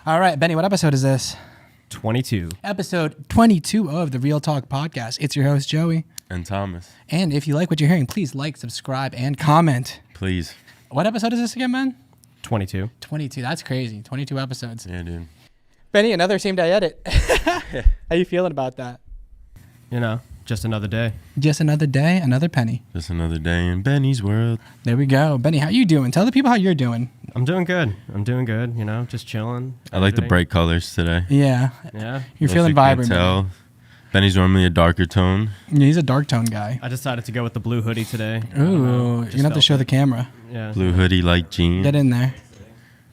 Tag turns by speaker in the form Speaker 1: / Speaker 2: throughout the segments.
Speaker 1: All right, Benny, what episode is this?
Speaker 2: 22.
Speaker 1: Episode 22 of the Real Talk Podcast. It's your host, Joey.
Speaker 3: And Thomas.
Speaker 1: And if you like what you're hearing, please like, subscribe, and comment.
Speaker 3: Please.
Speaker 1: What episode is this again, man?
Speaker 2: 22.
Speaker 1: 22. That's crazy. 22 episodes.
Speaker 3: Yeah, dude.
Speaker 1: Benny, another same day edit. How you feeling about that?
Speaker 2: You know, just another day.
Speaker 1: Just another day, another penny.
Speaker 3: Just another day in Benny's world.
Speaker 1: There we go. Benny, how you doing? Tell the people how you're doing.
Speaker 2: I'm doing good. You know, just chilling.
Speaker 3: I like the bright colors today.
Speaker 1: Yeah.
Speaker 2: Yeah.
Speaker 1: You're feeling vibrant.
Speaker 3: Tell. Benny's normally a darker tone.
Speaker 1: Yeah, he's a dark tone guy.
Speaker 2: I decided to go with the blue hoodie today.
Speaker 1: Ooh, you're going to have to show the camera.
Speaker 2: Yeah.
Speaker 3: Blue hoodie, light jeans.
Speaker 1: Get in there.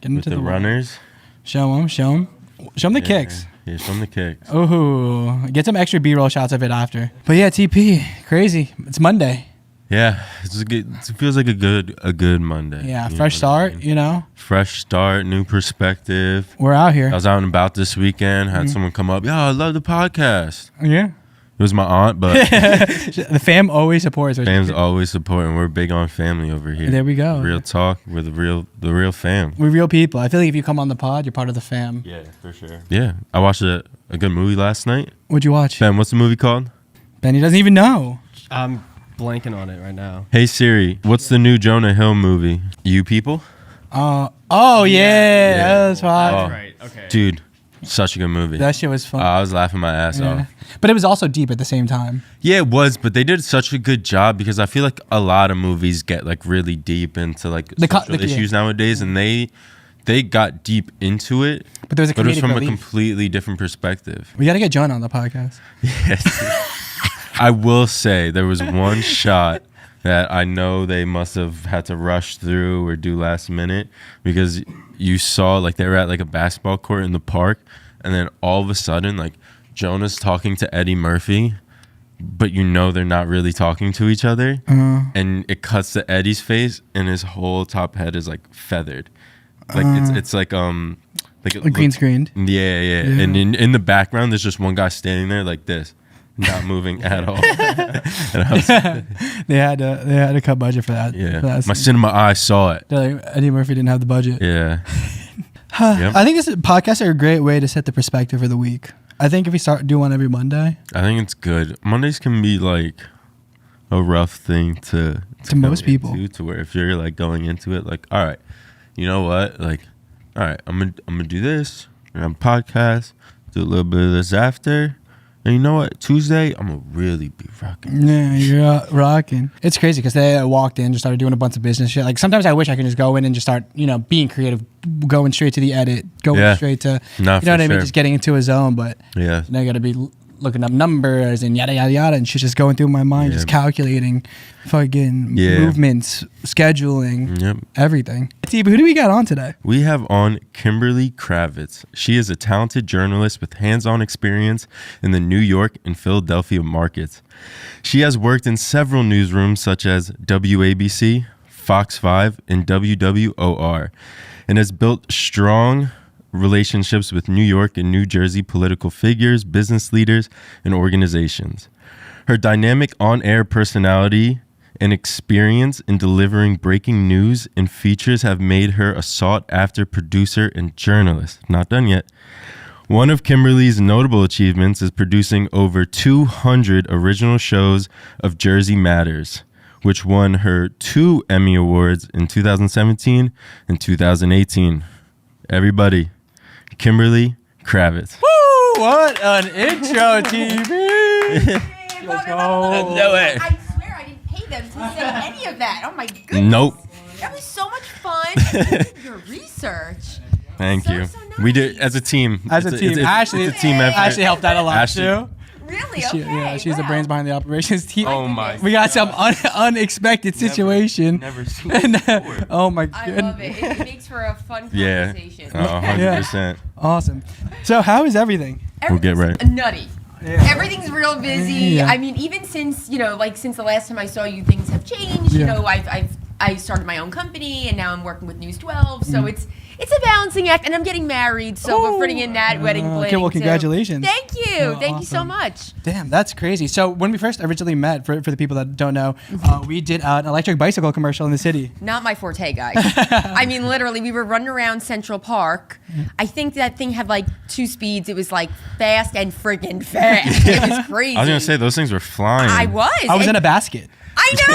Speaker 1: Get into
Speaker 3: With the runners.
Speaker 1: Show them the kicks.
Speaker 3: Yeah, show them the kicks.
Speaker 1: Ooh, get some extra B-roll shots of it after. But yeah, TP, crazy. It's Monday.
Speaker 3: Yeah, it feels like a good Monday.
Speaker 1: Yeah, fresh start, you know.
Speaker 3: Fresh start, new perspective.
Speaker 1: We're out here.
Speaker 3: I was out and about this weekend. Had someone come up. Yo, I love the podcast.
Speaker 1: Yeah.
Speaker 3: It was my aunt, but
Speaker 1: the fam always supports.
Speaker 3: fam's always supporting. We're big on family over here.
Speaker 1: There we go.
Speaker 3: Real talk. We're the real fam.
Speaker 1: We're real people. I feel like if you come on the pod, you're part of the fam.
Speaker 3: Yeah, for sure. Yeah, I watched a good movie last night.
Speaker 1: What'd you watch?
Speaker 3: Ben, what's the movie called?
Speaker 1: Benny doesn't even know.
Speaker 2: I'm blanking on it right now.
Speaker 3: Hey Siri, what's the new Jonah Hill movie? You People?
Speaker 1: Oh yeah, that's fine.
Speaker 3: Oh.
Speaker 2: Right, okay.
Speaker 3: Dude, such a good movie.
Speaker 1: That shit was fun.
Speaker 3: I was laughing my ass
Speaker 1: Yeah.
Speaker 3: off.
Speaker 1: But it was also deep at the same time.
Speaker 3: Yeah, it was, but they did such a good job because I feel like a lot of movies get like really deep into like social issues nowadays, and they got deep into it.
Speaker 1: But there's a
Speaker 3: but it was from
Speaker 1: relief.
Speaker 3: a completely different perspective.
Speaker 1: We got to get John on the podcast.
Speaker 3: Yes. I will say there was one shot that I know they must have had to rush through or do last minute because you saw like they were at like a basketball court in the park, and then all of a sudden like Jonah's talking to Eddie Murphy, but you know they're not really talking to each other, and it cuts to Eddie's face and his whole top head is like feathered, like it's like
Speaker 1: Green screened.
Speaker 3: Yeah. And in the background there's just one guy standing there like this, not moving at all. And I was,
Speaker 1: They had to cut budget for that.
Speaker 3: yeah,
Speaker 1: For that
Speaker 3: my
Speaker 1: scene.
Speaker 3: cinema eye saw it.
Speaker 1: They're like, Eddie Murphy didn't have the budget.
Speaker 3: Yeah. Yep.
Speaker 1: I think this podcasts are a great way to set the perspective for the week. I think if we start doing one every Monday,
Speaker 3: I think it's good. Mondays can be like a rough thing to
Speaker 1: most
Speaker 3: go
Speaker 1: people.
Speaker 3: into, to where if you're like going into it like, all right, you know what, like, all right, I'm gonna do this, and I'm podcast, do a little bit of this after, and you know what, Tuesday I'm gonna really be rocking.
Speaker 1: yeah, you're rocking. It's crazy because they walked in, just started doing a bunch of business shit. Like sometimes I wish I could just go in and just start, being creative, going straight to the edit, going straight to, you know what I mean, just getting into a zone. But
Speaker 3: Yeah.
Speaker 1: now I got to be looking up numbers and yada yada yada, and shit's just going through my mind, just calculating, fucking movements, scheduling, everything. But who do we got on today?
Speaker 3: We have on Kimberly Kravitz. She is a talented journalist with hands-on experience in the New York and Philadelphia markets. She has worked in several newsrooms such as WABC, Fox 5, and WWOR, and has built strong relationships with New York and New Jersey political figures, business leaders, and organizations. Her dynamic on-air personality and experience in delivering breaking news and features have made her a sought-after producer and journalist. Not done yet. One of Kimberly's notable achievements is producing over 200 original shows of Jersey Matters, which won her 2 Emmy Awards in 2017 and 2018. Everybody, Kimberly Kravitz.
Speaker 1: Woo! What an intro, TV!
Speaker 4: Let's
Speaker 1: go.
Speaker 4: I swear I didn't pay them to say any of that. Oh my goodness.
Speaker 3: Nope.
Speaker 4: That was so much fun. Your research.
Speaker 3: Thank you. We did as a team.
Speaker 1: As a team. Ashley,
Speaker 3: it's a team effort.
Speaker 1: Ashley helped out a lot
Speaker 3: Ashley.
Speaker 1: too.
Speaker 4: Really? Okay.
Speaker 1: She's the brains behind the operations team.
Speaker 3: Oh my.
Speaker 1: We got some unexpected situation.
Speaker 3: Never seen it before.
Speaker 1: Oh my
Speaker 4: I
Speaker 1: goodness.
Speaker 4: love it. It makes for a fun
Speaker 3: Yeah.
Speaker 4: conversation.
Speaker 3: 100%.
Speaker 1: Awesome. So how is everything?
Speaker 3: We'll get right.
Speaker 4: Nutty.
Speaker 1: Yeah.
Speaker 4: Everything's real busy.
Speaker 1: Yeah.
Speaker 4: I mean, even since since the last time I saw you, things have changed.
Speaker 1: Yeah.
Speaker 4: I started my own company, and now I'm working with News 12. So it's a balancing act, and I'm getting married, so we're putting in that wedding planning.
Speaker 1: Okay, well, congratulations.
Speaker 4: Too. Thank you. Thank you so much.
Speaker 1: Damn, that's crazy. So when we first originally met, for the people that don't know, we did an electric bicycle commercial in the city.
Speaker 4: Not my forte, guys. I mean, literally, we were running around Central Park. I think that thing had like 2 speeds. It was like fast and friggin' fast. It was crazy.
Speaker 3: I was gonna say those things were flying.
Speaker 4: I was.
Speaker 1: I was in a basket.
Speaker 4: I know.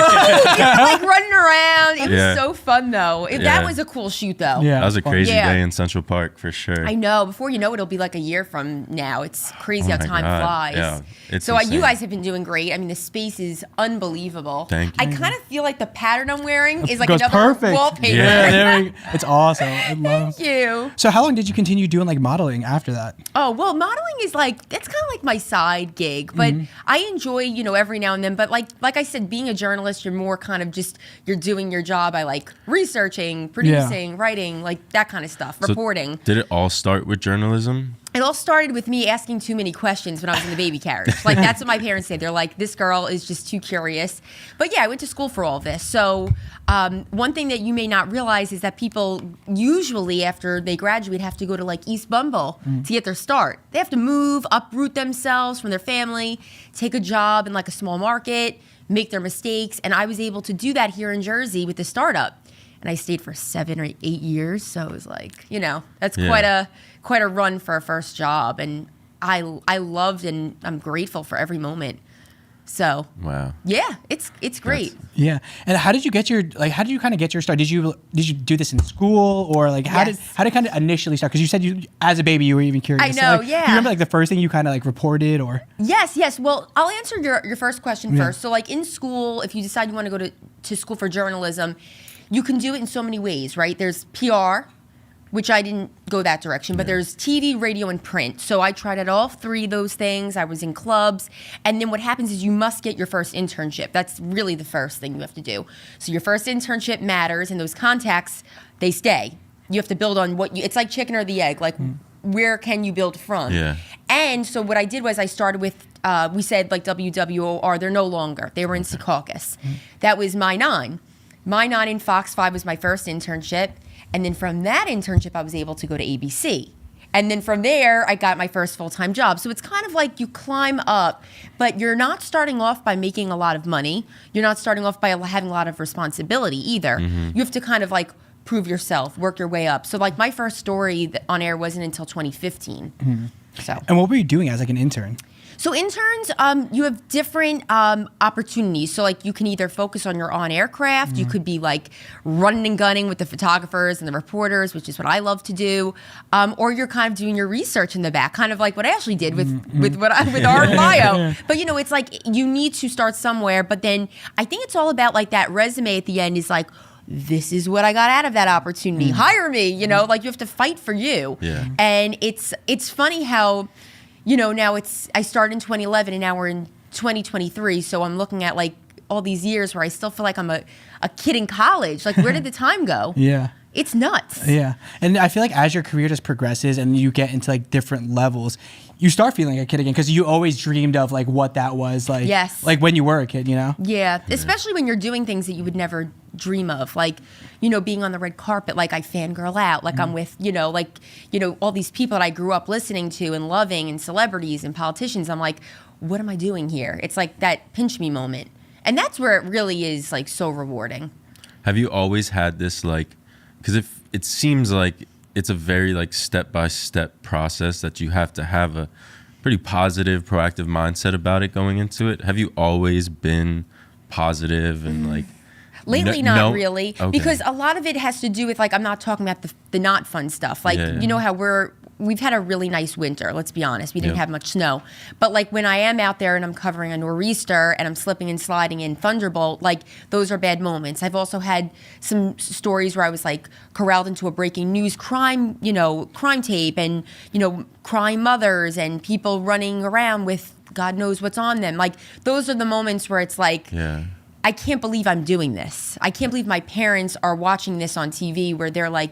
Speaker 4: You were like running around. It was so fun though. That was a cool shoot though.
Speaker 1: Yeah,
Speaker 3: that was a crazy day in Central Park for sure.
Speaker 4: I know. Before you know it, it'll be like a year from now. It's crazy how time flies.
Speaker 3: Yeah, it's
Speaker 4: so
Speaker 3: insane.
Speaker 4: you guys have been doing great. I mean, the space is unbelievable.
Speaker 3: Thank you.
Speaker 4: I kind of feel like the pattern I'm wearing is like
Speaker 1: Goes
Speaker 4: another
Speaker 1: perfect.
Speaker 4: wallpaper.
Speaker 1: Yeah, it's awesome. I love.
Speaker 4: Thank you.
Speaker 1: So how long did you continue doing like modeling after that?
Speaker 4: Oh, well, modeling is like, it's kind of like my side gig, but I enjoy, every now and then. But like I said, being a journalist, you're more kind of just, you're doing your job. I like researching, producing, writing, like that kind of stuff, reporting.
Speaker 3: Did it all start with journalism?
Speaker 4: It all started with me asking too many questions when I was in the baby carriage. Like, that's what my parents say. They're like, this girl is just too curious. But yeah, I went to school for all this. So one thing that you may not realize is that people usually, after they graduate, have to go to like East Bumble to get their start. They have to move, uproot themselves from their family, take a job in like a small market, make their mistakes. And I was able to do that here in Jersey with the startup. And I stayed for 7 or 8 years. So it was like, that's quite a run for a first job. And I loved and I'm grateful for every moment. So
Speaker 3: wow,
Speaker 4: yeah, it's great.
Speaker 1: Yeah. And how did you get how did you kind of get your start? Did you do this in school, or like how did kind of initially start? Because you said you, as a baby, you were even curious.
Speaker 4: I know,
Speaker 1: so, like,
Speaker 4: yeah.
Speaker 1: Do you remember like the first thing you kind of like reported, or?
Speaker 4: Yes. Well, I'll answer your first question first. So like in school, if you decide you want to go to school for journalism, you can do it in so many ways, right? There's PR, which I didn't go that direction, but there's TV, radio, and print. So I tried out all 3 of those things. I was in clubs. And then what happens is you must get your first internship. That's really the first thing you have to do. So your first internship matters, and those contacts, they stay. You have to build on it's like chicken or the egg. Like, where can you build from?
Speaker 3: Yeah.
Speaker 4: And so what I did was I started with, we said like WWOR, they're no longer. They were in Secaucus. That was My 9. My 9 in Fox 5 was my first internship. And then from that internship, I was able to go to ABC. And then from there, I got my first full-time job. So it's kind of like you climb up, but you're not starting off by making a lot of money. You're not starting off by having a lot of responsibility either. You have to kind of like prove yourself, work your way up. So like my first story on air wasn't until 2015. So.
Speaker 1: And what were you doing as like an intern?
Speaker 4: So interns, you have different opportunities. So like you can either focus on your on-air craft. You could be like running and gunning with the photographers and the reporters, which is what I love to do. Or you're kind of doing your research in the back, kind of like what Ashley did with our bio. But it's like you need to start somewhere. But then I think it's all about like that resume at the end is like, this is what I got out of that opportunity. Hire me, like you have to fight for you.
Speaker 3: Yeah.
Speaker 4: And it's funny how, now I started in 2011 and now we're in 2023. So I'm looking at like all these years where I still feel like I'm a kid in college. Like, where did the time go?
Speaker 1: Yeah.
Speaker 4: It's nuts.
Speaker 1: Yeah. And I feel like as your career just progresses and you get into like different levels, you start feeling like a kid again because you always dreamed of like what that was like.
Speaker 4: Yes.
Speaker 1: Like when you were a kid,
Speaker 4: Yeah. Especially when you're doing things that you would never dream of. Like, being on the red carpet, like I fangirl out, like I'm with, all these people that I grew up listening to and loving and celebrities and politicians. I'm like, what am I doing here? It's like that pinch me moment. And that's where it really is like so rewarding.
Speaker 3: Have you always had this like, because if it seems like it's a very like step-by-step process that you have to have a pretty positive, proactive mindset about it going into it. Have you always been positive and like?
Speaker 4: Lately, not really, because a lot of it has to do with like I'm not talking about the not fun stuff. Like you know how we've had a really nice winter. Let's be honest, we didn't have much snow, but like when I am out there and I'm covering a nor'easter and I'm slipping and sliding in Thunderbolt, like those are bad moments. I've also had some stories where I was like corralled into a breaking news crime tape, and crime mothers and people running around with God knows what's on them. Like those are the moments where it's like.
Speaker 3: Yeah.
Speaker 4: I can't believe I'm doing this. I can't believe my parents are watching this on TV where they're like,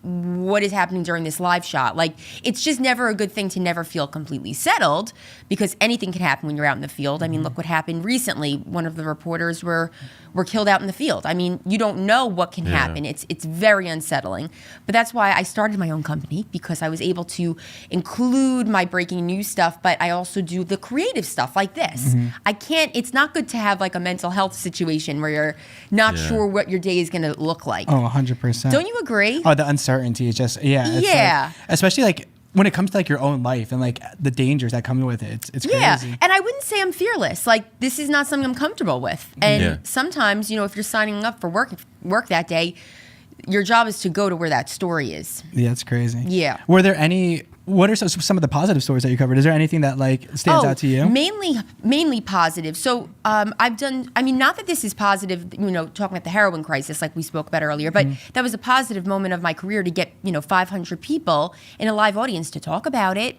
Speaker 4: what is happening during this live shot? Like, it's just never a good thing to never feel completely settled because anything can happen when you're out in the field. I mean, look what happened recently. One of the reporters were were killed out in the field. I mean, you don't know what can happen. It's very unsettling. But that's why I started my own company, because I was able to include my breaking news stuff, but I also do the creative stuff like this. It's not good to have like a mental health situation where you're not sure what your day is going to look like.
Speaker 1: Oh, 100%.
Speaker 4: Don't you agree?
Speaker 1: Oh, the uncertainty is just, it's like, especially like when it comes to like your own life and like the dangers that come with it. It's
Speaker 4: yeah,
Speaker 1: crazy.
Speaker 4: and I wouldn't say I'm fearless. Like, this is not something I'm comfortable with. And sometimes, if you're signing up for work that day, your job is to go to where that story is.
Speaker 1: Yeah, it's crazy.
Speaker 4: Yeah.
Speaker 1: What are some of the positive stories that you covered? Is there anything that like stands out to you?
Speaker 4: Mainly positive. So I've done, not that this is positive, talking about the heroin crisis like we spoke about earlier, but that was a positive moment of my career to get, 500 people in a live audience to talk about it.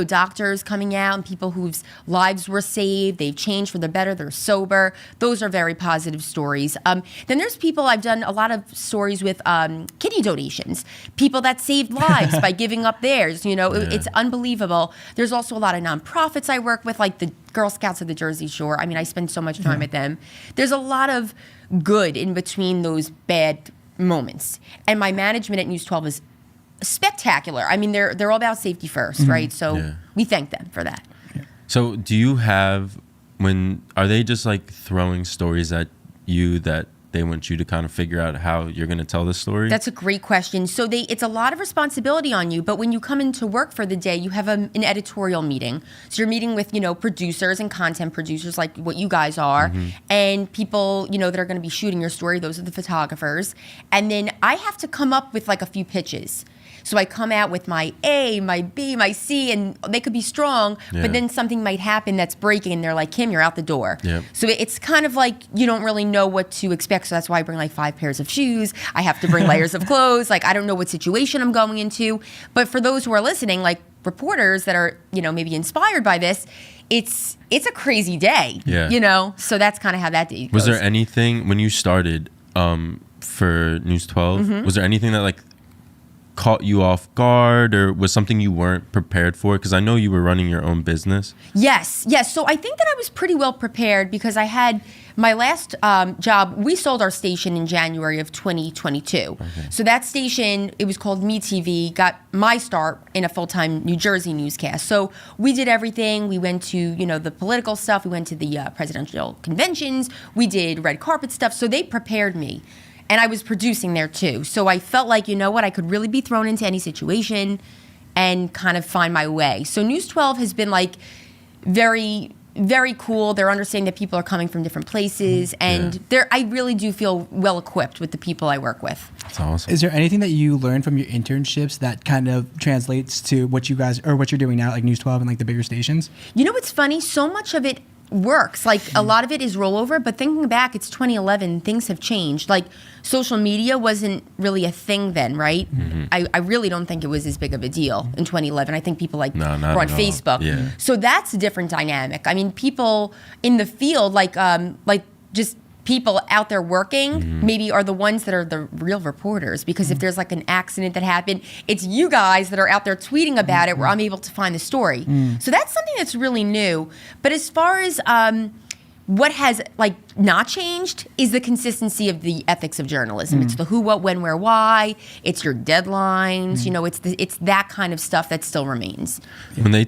Speaker 4: Doctors coming out and people whose lives were saved, they've changed for the better, they're sober. Those are very positive stories. Then there's people, I've done a lot of stories with kidney donations, people that saved lives by giving up theirs, It's unbelievable. There's also a lot of nonprofits I work with, like the Girl Scouts of the Jersey Shore. I spend so much time with them. There's a lot of good in between those bad moments. And my management at News 12 is spectacular. They're all about safety first, right? So we thank them for that.
Speaker 3: So do you have, are they just like throwing stories at you that they want you to kind of figure out how you're going to tell the story?
Speaker 4: That's a great question. So it's a lot of responsibility on you, but when you come into work for the day, you have an editorial meeting. So you're meeting with, producers and content producers like what you guys are, and people, that are going to be shooting your story. Those are the photographers. And then I have to come up with like a few pitches. So I come out with my A, my B, my C, and they could be strong, but then something might happen that's breaking, and they're like, Kim, you're out the door. So it's kind of like you don't really know what to expect. So that's why I bring like 5 pairs of shoes. I have to bring layers of clothes. Like, I don't know what situation I'm going into. But for those who are listening, like reporters that are, maybe inspired by this, it's a crazy day, So that's kind of how that day goes.
Speaker 3: Was there anything, when you started for News 12, was there anything that like caught you off guard, or was something you weren't prepared for? Because I know you were running your own business.
Speaker 4: Yes. So I think that I was pretty well prepared, because I had my last job. We sold our station in January of 2022. Okay. So that station, it was called Me TV, got my start in a full-time New Jersey newscast. So we did everything. We went to, the political stuff. We went to the presidential conventions. We did red carpet stuff. So they prepared me. And I was producing there too. So I felt like, I could really be thrown into any situation and kind of find my way. So News 12 has been like very, very cool. They're understanding that people are coming from different places. And I really do feel well equipped with the people I work with.
Speaker 3: That's awesome.
Speaker 1: Is there anything that you learned from your internships that kind of translates to what you guys, or what you're doing now, like News 12 and like the bigger stations?
Speaker 4: It's funny. So much of it works. Like, a lot of it is rollover, but thinking back, it's 2011, things have changed. Like, social media wasn't really a thing then, right? I really don't think it was as big of a deal in 2011. I think people were on Facebook.
Speaker 3: Yeah.
Speaker 4: So that's a different dynamic. People in the field, like just people out there working, maybe are the ones that are the real reporters, because if there's like an accident that happened, it's you guys that are out there tweeting about it where I'm able to find the story. So that's something that's really new. But as far as what has like not changed is the consistency of the ethics of journalism. It's the who, what, when, where, why. It's your deadlines. It's that kind of stuff that still remains.
Speaker 3: When they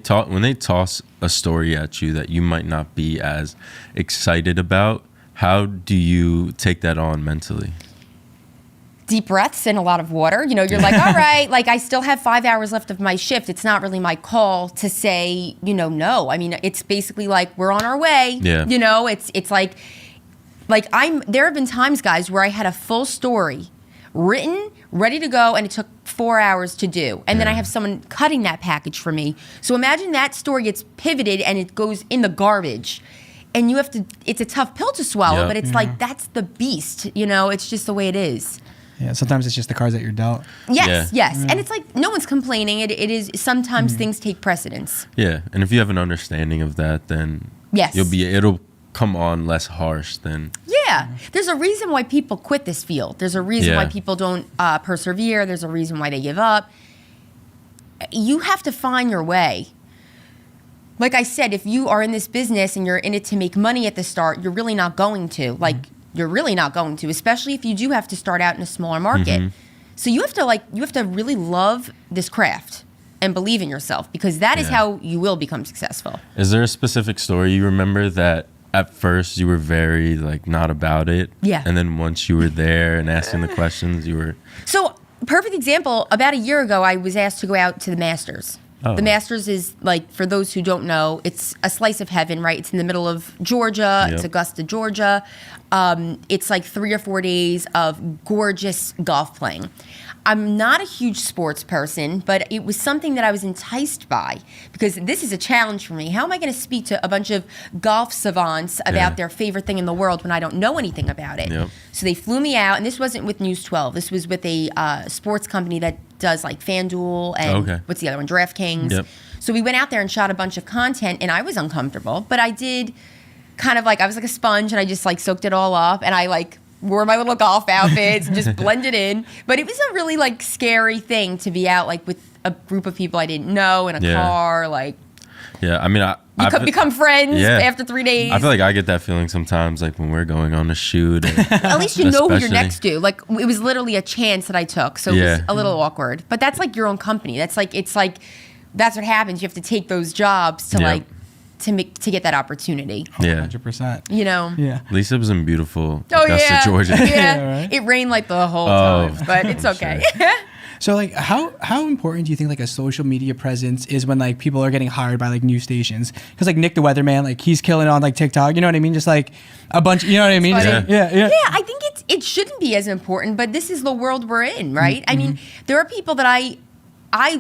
Speaker 3: toss a story at you that you might not be as excited about, how do you take that on mentally?
Speaker 4: Deep breaths and a lot of water. You're like, all right, like I still have 5 hours left of my shift. It's not really my call to say, no. It's basically like we're on our way.
Speaker 3: Yeah.
Speaker 4: It's like there have been times, guys, where I had a full story written, ready to go, and it took 4 hours to do. And then I have someone cutting that package for me. So imagine that story gets pivoted and it goes in the garbage. And you have to, it's a tough pill to swallow, but it's like, that's the beast, it's just the way it is.
Speaker 1: Yeah, sometimes it's just the cards that you're dealt.
Speaker 4: Yes. And it's like, no one's complaining. It is, sometimes things take precedence.
Speaker 3: Yeah, and if you have an understanding of that, then it'll come on less harsh than.
Speaker 4: Yeah, there's a reason why people quit this field. There's a reason why people don't persevere. There's a reason why they give up. You have to find your way. Like I said, if you are in this business and you're in it to make money at the start, you're really not going to. Like, you're really not going to, especially if you do have to start out in a smaller market. So you have to really love this craft and believe in yourself, because that is how you will become successful.
Speaker 3: Is there a specific story you remember that at first you were very like not about it?
Speaker 4: Yeah.
Speaker 3: And then once you were there and asking the questions, you were...
Speaker 4: So, perfect example, about a year ago, I was asked to go out to the Masters.
Speaker 3: Oh.
Speaker 4: The Masters is, like, for those who don't know, it's a slice of heaven, right? It's in the middle of Georgia.
Speaker 3: Yep.
Speaker 4: It's Augusta, Georgia. It's like 3 or 4 days of gorgeous golf playing. I'm not a huge sports person, but it was something that I was enticed by, because this is a challenge for me. How am I going to speak to a bunch of golf savants about their favorite thing in the world when I don't know anything about it?
Speaker 3: Yep.
Speaker 4: So they flew me out, and this wasn't with News 12. This was with a sports company that does like FanDuel and what's the other one? DraftKings.
Speaker 3: Yep.
Speaker 4: So we went out there and shot a bunch of content, and I was uncomfortable, but I did kind of like, I was like a sponge, and I just like soaked it all up, and I like wore my little golf outfits and just blended in. But it was a really like scary thing to be out like with a group of people I didn't know in a car. Like,
Speaker 3: I mean,
Speaker 4: you become friends after 3 days.
Speaker 3: I feel like I get that feeling sometimes, like when we're going on a shoot.
Speaker 4: At least you know who you're next to. Like, it was literally a chance that I took, so it was a little awkward. But that's like your own company. That's like, it's like, that's what happens. You have to take those jobs to like, to get that opportunity.
Speaker 1: 100%.
Speaker 4: You know?
Speaker 1: Yeah.
Speaker 3: Lisa was in beautiful Augusta, Georgia.
Speaker 4: Right? It rained like the whole time, but it's okay.
Speaker 1: So like how important do you think like a social media presence is when like people are getting hired by like news stations? Because like Nick the Weatherman, like he's killing it on like TikTok, you know what I mean? Just like a bunch, you know what I mean?
Speaker 4: Yeah.
Speaker 1: Yeah,
Speaker 4: I think it shouldn't be as important, but this is the world we're in, right? I mean, there are people that I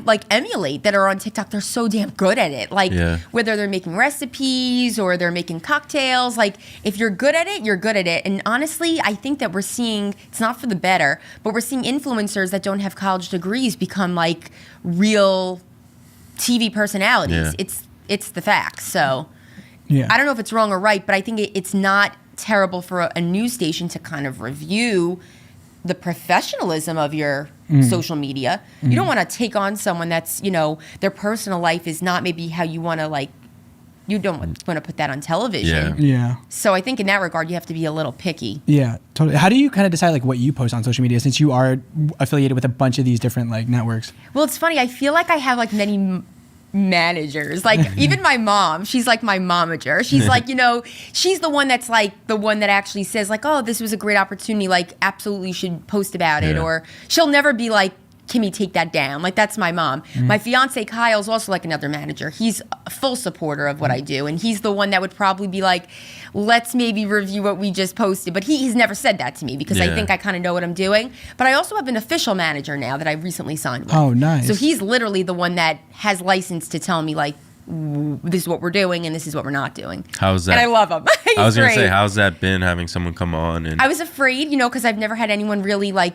Speaker 4: like emulate that are on TikTok. They're so damn good at it. Like whether they're making recipes or they're making cocktails, like if you're good at it, you're good at it. And honestly, I think that we're seeing, it's not for the better, but we're seeing influencers that don't have college degrees become like real TV personalities. It's the facts. So I don't know if it's wrong or right, but I think it's not terrible for a news station to kind of review the professionalism of your social media. You don't want to take on someone that's, you know, their personal life is not maybe how you want to like, you don't want to put that on television.
Speaker 1: Yeah.
Speaker 4: So I think in that regard, you have to be a little picky.
Speaker 1: Yeah, totally. How do you kind of decide like what you post on social media, since you are affiliated with a bunch of these different like networks?
Speaker 4: Well, it's funny. I feel like I have like many managers. Like even my mom, she's like my momager. She's like, you know, she's the one that's like the one that actually says like, oh, this was a great opportunity. Like absolutely you should post about it. Or she'll never be like, Kimmy, take that down. Like that's my mom. My fiance Kyle's also like another manager. He's a full supporter of what I do. And he's the one that would probably be like, let's maybe review what we just posted. But he's never said that to me because I think I kind of know what I'm doing. But I also have an official manager now that I recently signed with.
Speaker 1: Oh, nice.
Speaker 4: So he's literally the one that has license to tell me like, this is what we're doing and this is what we're not doing.
Speaker 3: How's that?
Speaker 4: And I love him.
Speaker 3: I was going to say, how's that been having someone come on? And
Speaker 4: I was afraid, you know, because I've never had anyone really like,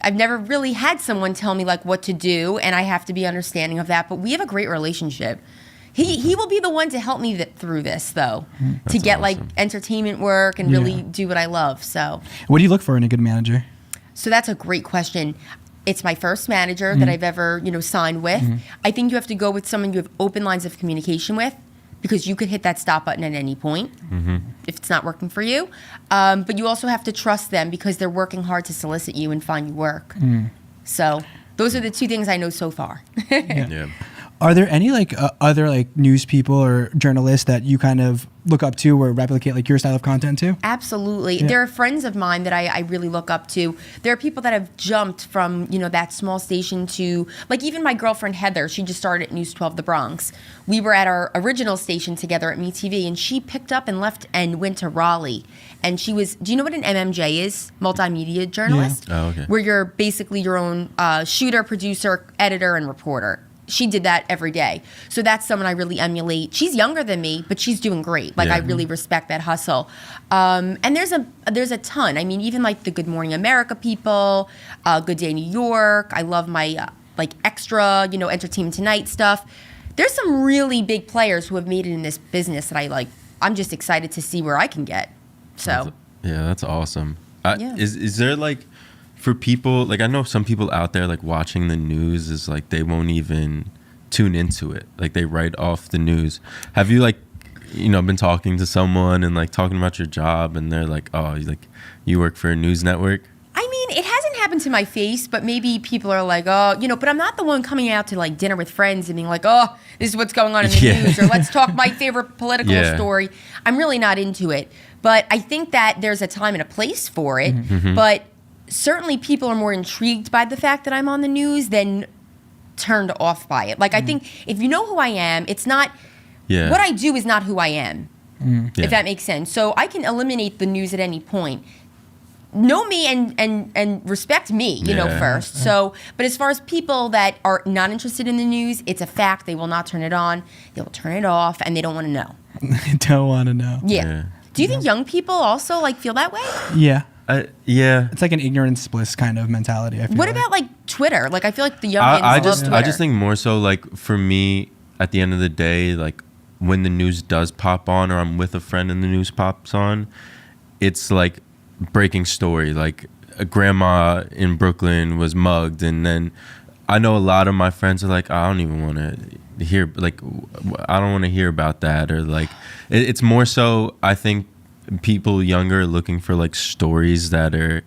Speaker 4: I've never really had someone tell me like what to do, and I have to be understanding of that. But we have a great relationship. He will be the one to help me through this, though, to get awesome. Like entertainment work and really do what I love. So,
Speaker 1: what do you look for in a good manager?
Speaker 4: So that's a great question. It's my first manager that I've ever signed with. I think you have to go with someone you have open lines of communication with, because you could hit that stop button at any point if it's not working for you. But you also have to trust them because they're working hard to solicit you and find you work. So those are the two things I know so far.
Speaker 1: Are there any like other like news people or journalists that you kind of look up to or replicate like your style of content too?
Speaker 4: Absolutely. There are friends of mine that I really look up to. There are people that have jumped from, that small station to, like even my girlfriend Heather, she just started at News 12 The Bronx. We were at our original station together at MeTV, and she picked up and left and went to Raleigh. And she was, do you know what an MMJ is? Multimedia journalist?
Speaker 3: Oh, okay.
Speaker 4: Where you're basically your own shooter, producer, editor, and reporter. She did that every day. So that's someone I really emulate. She's younger than me, but she's doing great. Like I really respect that hustle. And there's a ton. I mean, even like the Good Morning America people, Good Day New York. I love my like extra, Entertainment Tonight stuff. There's some really big players who have made it in this business that I like. I'm just excited to see where I can get. So
Speaker 3: that's awesome. Is there like, for people, like I know some people out there like watching the news is like they won't even tune into it. Like they write off the news. Have you like been talking to someone and like talking about your job and they're like, oh, you work for a news network?
Speaker 4: I mean, it hasn't happened to my face, but maybe people are like, oh, but I'm not the one coming out to like dinner with friends and being like, oh, this is what's going on in the news, or let's talk my favorite political story. I'm really not into it. But I think that there's a time and a place for it. Mm-hmm. But certainly people are more intrigued by the fact that I'm on the news than turned off by it. Like, I think if you know who I am, it's not, what I do is not who I am, if that makes sense. So I can eliminate the news at any point. Know me and respect me, first. So, but as far as people that are not interested in the news, it's a fact. They will not turn it on. They will turn it off, and they don't want to know.
Speaker 1: They don't want to know.
Speaker 4: Yeah. Do you think young people also like feel that way?
Speaker 1: Yeah.
Speaker 3: Yeah.
Speaker 1: It's like an ignorance bliss kind of mentality, I feel
Speaker 4: What about like Twitter? Like, I feel like the young kids love Twitter.
Speaker 3: I just think more so, like, for me, at the end of the day, like, when the news does pop on or I'm with a friend and the news pops on, it's like breaking story. Like, a grandma in Brooklyn was mugged, and then I know a lot of my friends are like, I don't even want to hear, like, I don't want to hear about that. Or like, it's more so, I think people younger are looking for like stories that are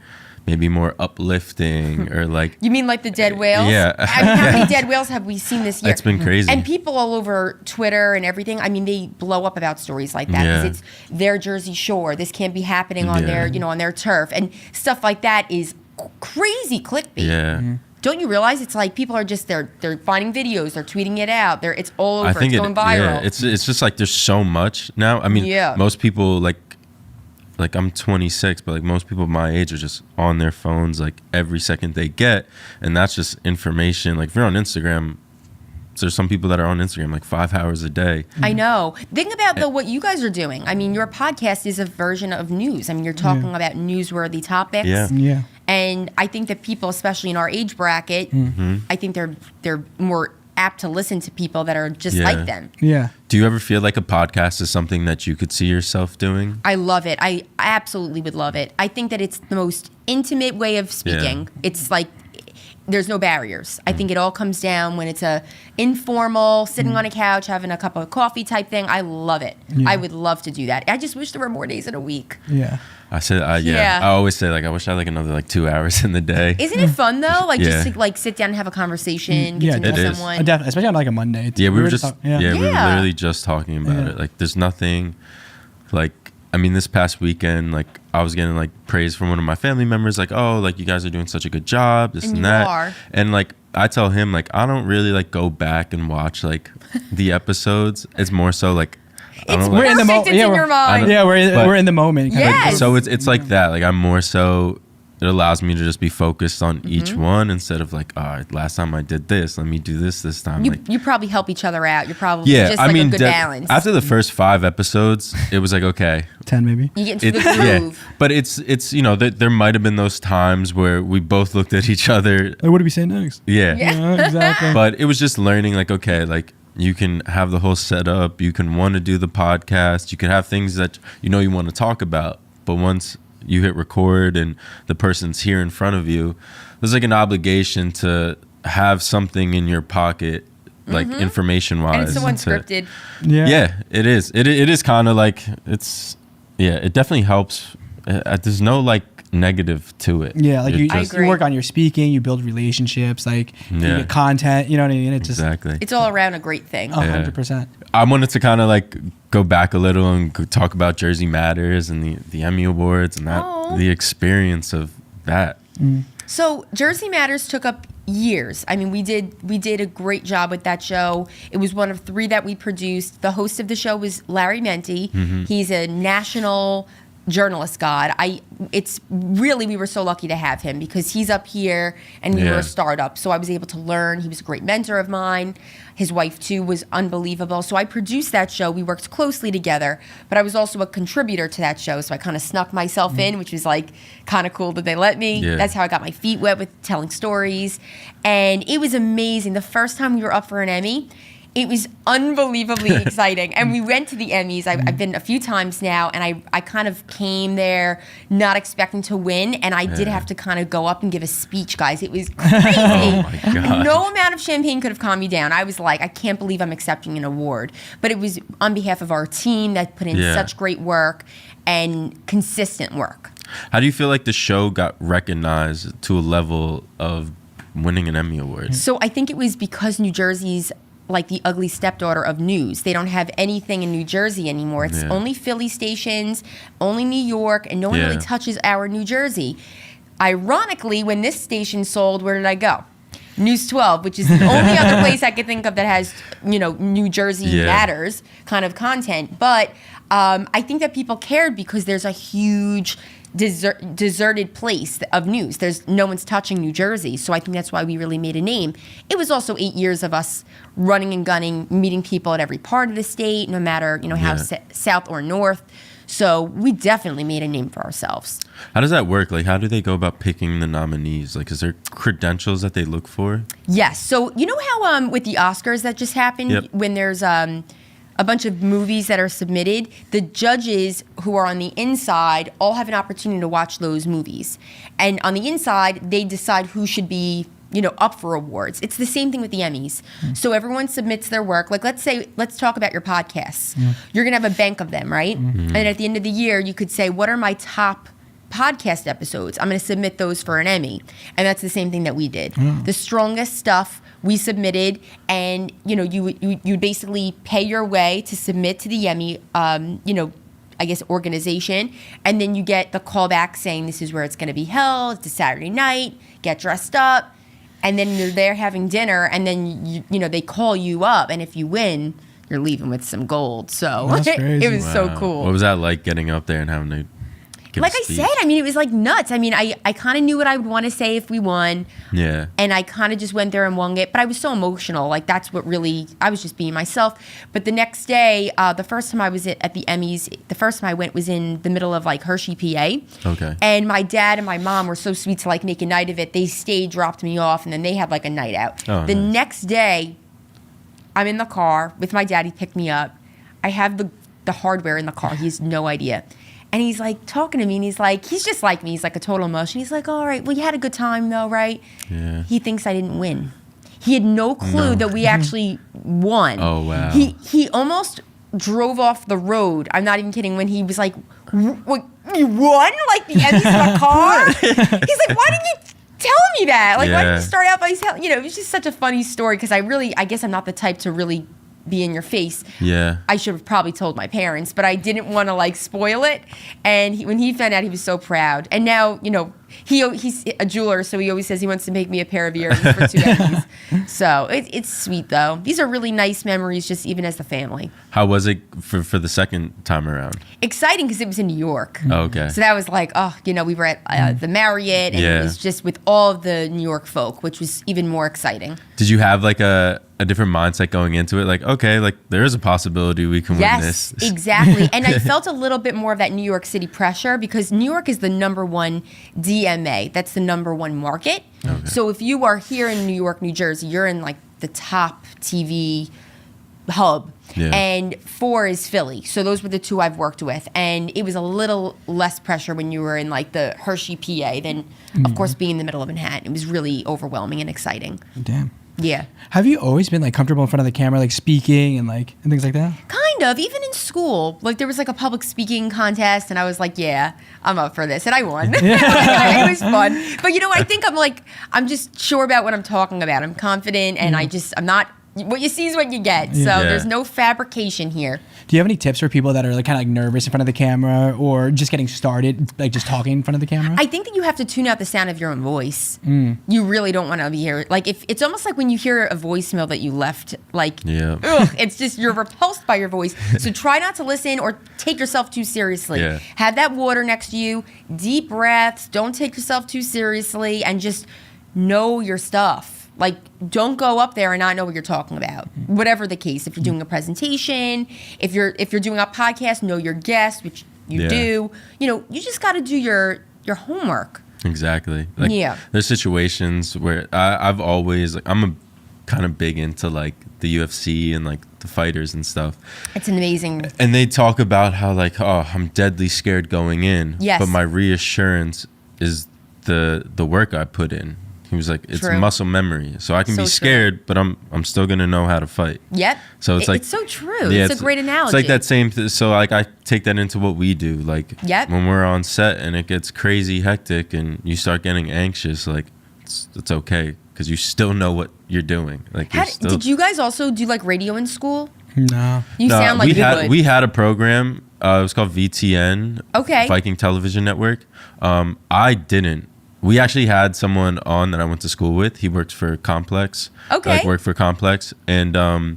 Speaker 3: maybe more uplifting or like.
Speaker 4: You mean like the dead whales?
Speaker 3: Yeah.
Speaker 4: I mean, how many dead whales have we seen this year?
Speaker 3: It's been crazy.
Speaker 4: And people all over Twitter and everything, I mean, they blow up about stories like that because it's their Jersey Shore. This can't be happening on their, on their turf. And stuff like that is crazy clickbait.
Speaker 3: Yeah.
Speaker 1: Mm-hmm.
Speaker 4: Don't you realize it's like people are just they're finding videos, they're tweeting it out, it's all over, it's going viral.
Speaker 3: Yeah, it's just like there's so much now. I mean, most people like I'm 26, but like most people my age are just on their phones like every second they get, and that's just information. Like if you're on Instagram, there's some people that are on Instagram like 5 hours a day.
Speaker 4: I know. Think about though what you guys are doing. I mean, your podcast is a version of news. I mean, you're talking about newsworthy topics.
Speaker 3: Yeah.
Speaker 4: And I think that people, especially in our age bracket, I think they're more apt to listen to people that are just like them.
Speaker 1: Yeah.
Speaker 3: Do you ever feel like a podcast is something that you could see yourself doing?
Speaker 4: I love it. I absolutely would love it. I think that it's the most intimate way of speaking. It's like there's no barriers. I think it all comes down when it's a informal, sitting on a couch, having a cup of coffee type thing. I love it.
Speaker 1: Yeah.
Speaker 4: I would love to do that. I just wish there were more days in a week.
Speaker 1: Yeah.
Speaker 3: I always say like I wish I had like another like 2 hours in the day.
Speaker 4: Isn't it fun though? Like just to like sit down and have a conversation, get to know someone.
Speaker 1: Definitely, especially on like a Monday.
Speaker 3: We were literally just talking about it. Like there's nothing like, I mean, this past weekend, like I was getting like praise from one of my family members, like, oh, like you guys are doing such a good job, this and that.
Speaker 4: Are.
Speaker 3: And like I tell him, like I don't really like go back and watch like the episodes. It's more so like
Speaker 4: we're in the moment. It's in your mind.
Speaker 1: Yeah, we're in the moment.
Speaker 4: Yes.
Speaker 3: So it's like that. Like I'm more so. It allows me to just be focused on each one instead of like, all right, last time I did this, let me do this time.
Speaker 4: You probably help each other out. You're probably just like a good balance.
Speaker 3: After the first 5 episodes, it was like, okay.
Speaker 1: 10 maybe.
Speaker 4: You get into the groove.
Speaker 3: Yeah. But it's there might have been those times where we both looked at each other.
Speaker 1: Like, what do we say next?
Speaker 3: Yeah.
Speaker 1: Exactly.
Speaker 3: But it was just learning like, okay, like you can have the whole setup. You can want to do the podcast. You can have things that you want to talk about. But once you hit record and the person's here in front of you, there's like an obligation to have something in your pocket, like information wise.
Speaker 4: And it's so unscripted.
Speaker 1: Yeah,
Speaker 3: it is. It is kind of like it definitely helps. There's no like negative to it.
Speaker 1: Yeah, like you
Speaker 4: agree.
Speaker 1: work on your speaking, you build relationships, like you get content, you know what I mean? It's just
Speaker 3: exactly.
Speaker 4: It's all around a great thing.
Speaker 1: 100%.
Speaker 3: I wanted to kind of like go back a little and talk about Jersey Matters and the Emmy Awards and the experience of that.
Speaker 4: So Jersey Matters took up years. I mean, we did a great job with that show. It was one of 3 that we produced. The host of the show was Larry Menti. He's a national journalist god. We were so lucky to have him because he's up here and we were a startup. So I was able to learn. He was a great mentor of mine. His wife too was unbelievable. So I produced that show. We worked closely together, but I was also a contributor to that show. So I kind of snuck myself in, which was like kind of cool that they let me.
Speaker 3: Yeah.
Speaker 4: That's how I got my feet wet with telling stories. And it was amazing. The first time we were up for an Emmy, It was unbelievably exciting. And we went to the Emmys. I've been a few times now, and I kind of came there not expecting to win, and I did have to kind of go up and give a speech, guys. It was crazy.
Speaker 3: Oh my God.
Speaker 4: No amount of champagne could have calmed me down. I was like, I can't believe I'm accepting an award. But it was on behalf of our team that put in such great work and consistent work.
Speaker 3: How do you feel like the show got recognized to a level of winning an Emmy Award?
Speaker 4: So I think it was because New Jersey's like the ugly stepdaughter of news. They don't have anything in New Jersey anymore. It's only Philly stations, only New York, and no one really touches our New Jersey. Ironically, when this station sold, where did I go? News 12, which is the only other place I could think of that has, New Jersey matters kind of content. But I think that people cared because there's a huge deserted place of news. There's no one's touching New Jersey, so I think that's why we really made a name. It was also 8 years of us running and gunning, meeting people at every part of the state, no matter how south or north. So we definitely made a name for ourselves.
Speaker 3: How does that work? Like, how do they go about picking the nominees? Like, is there credentials that they look for?
Speaker 4: Yes. So you know how with the Oscars that just happened, when there's a bunch of movies that are submitted, the judges who are on the inside all have an opportunity to watch those movies. And on the inside, they decide who should be, up for awards. It's the same thing with the Emmys. So everyone submits their work. Like, let's talk about your podcasts. You're going to have a bank of them, right? And at the end of the year, you could say, what are my top podcast episodes? I'm going to submit those for an Emmy. And that's the same thing that we did. The strongest stuff we submitted, and you basically pay your way to submit to the Emmy, organization, and then you get the call back saying this is where it's going to be held. It's a Saturday night. Get dressed up, and then you're there having dinner, and then they call you up, and if you win, you're leaving with some gold. So it was so cool.
Speaker 3: What was that like, getting up there and having to?
Speaker 4: Like I said, it was like nuts. I kind of knew what I would want to say if we won.
Speaker 3: Yeah.
Speaker 4: And I kind of just went there and wung it. But I was so emotional. Like, that's what really, I was just being myself. But the next day, the first time I was at the Emmys, the first time I went was in the middle of, like, Hershey, PA.
Speaker 3: Okay.
Speaker 4: And my dad and my mom were so sweet to, like, make a night of it. They stayed, dropped me off, and then they had, like, a night out.
Speaker 3: Oh,
Speaker 4: the
Speaker 3: nice.
Speaker 4: next day, I'm in the car with my dad. He picked me up. I have the hardware in the car. He has no idea. And he's like talking to me, and he's just like me. He's like a total emotion. He's like, all right, well, you had a good time though, right?
Speaker 3: Yeah.
Speaker 4: He thinks I didn't win. He had no clue that we actually won.
Speaker 3: Oh, wow.
Speaker 4: He almost drove off the road. I'm not even kidding. When he was like, what, you won? Like, the Emmys in a car? He's like, why didn't you tell me that? Like, why didn't you start out by telling, it was just such a funny story, because I guess I'm not the type to really be in your face.
Speaker 3: Yeah.
Speaker 4: I should have probably told my parents, but I didn't want to, like, spoil it. And when he found out, he was so proud. And now, he's a jeweler, so he always says he wants to make me a pair of earrings for 2 Emmys. So it's sweet, though. These are really nice memories, just even as the family.
Speaker 3: How was it for the second time around?
Speaker 4: Exciting, because it was in New York.
Speaker 3: Oh, okay.
Speaker 4: So that was like, we were at the Marriott, and it was just with all of the New York folk, which was even more exciting.
Speaker 3: Did you have, like, a different mindset going into it? Like, okay, like, there is a possibility we can win this.
Speaker 4: Yes, exactly. And I felt a little bit more of that New York City pressure, because New York is the #1 DMA. That's the #1 market.
Speaker 3: Okay.
Speaker 4: So if you are here in New York, New Jersey, you're in, like, the top TV hub.
Speaker 3: Yeah.
Speaker 4: And 4 is Philly. So those were the 2 I've worked with. And it was a little less pressure when you were in, like, the Hershey, PA than, of course, being in the middle of Manhattan. It was really overwhelming and exciting.
Speaker 1: Damn.
Speaker 4: Yeah.
Speaker 1: Have you always been, like, comfortable in front of the camera, like, speaking and things like that?
Speaker 4: Kind of. Even in school. Like, there was, like, a public speaking contest, and I was like, yeah, I'm up for this. And I won. It was fun. But you know what? I think I'm just sure about what I'm talking about. I'm confident, and I'm not, what you see is what you get. So there's no fabrication here.
Speaker 1: Do you have any tips for people that are, like, kind of, like, nervous in front of the camera, or just getting started, like, just talking in front of the camera?
Speaker 4: I think that you have to tune out the sound of your own voice. You really don't want to be here. Like, if it's almost like when you hear a voicemail that you left, like, it's just, you're repulsed by your voice. So try not to listen or take yourself too seriously.
Speaker 3: Yeah.
Speaker 4: Have that water next to you, deep breaths, don't take yourself too seriously, and just know your stuff. Like, don't go up there and not know what you're talking about. Whatever the case, if you're doing a presentation, if you're doing a podcast, know your guests, which you do. You just got to do your homework.
Speaker 3: Exactly. Like, there's situations where I've always, like, I'm a kind of big into like the UFC and like the fighters and stuff.
Speaker 4: It's amazing.
Speaker 3: And they talk about how like, oh, I'm deadly scared going in.
Speaker 4: Yes.
Speaker 3: But my reassurance is the work I put in. He was like, it's
Speaker 4: True.
Speaker 3: muscle memory. So I can be scared, but I'm still going to know how to fight.
Speaker 4: Yep.
Speaker 3: So it's like,
Speaker 4: it's so true.
Speaker 3: Yeah,
Speaker 4: it's a great analogy.
Speaker 3: It's like that same so like I take that into what we do. Like when we're on set and it gets crazy hectic and you start getting anxious, like it's okay because you still know what you're doing. Like
Speaker 4: did you guys also do like radio in school?
Speaker 1: No.
Speaker 4: You sound like
Speaker 3: we had a program. It was called VTN.
Speaker 4: Okay.
Speaker 3: Viking Television Network. I didn't. We actually had someone on that I went to school with. He worked for Complex.
Speaker 4: Okay.
Speaker 3: Worked for Complex. And I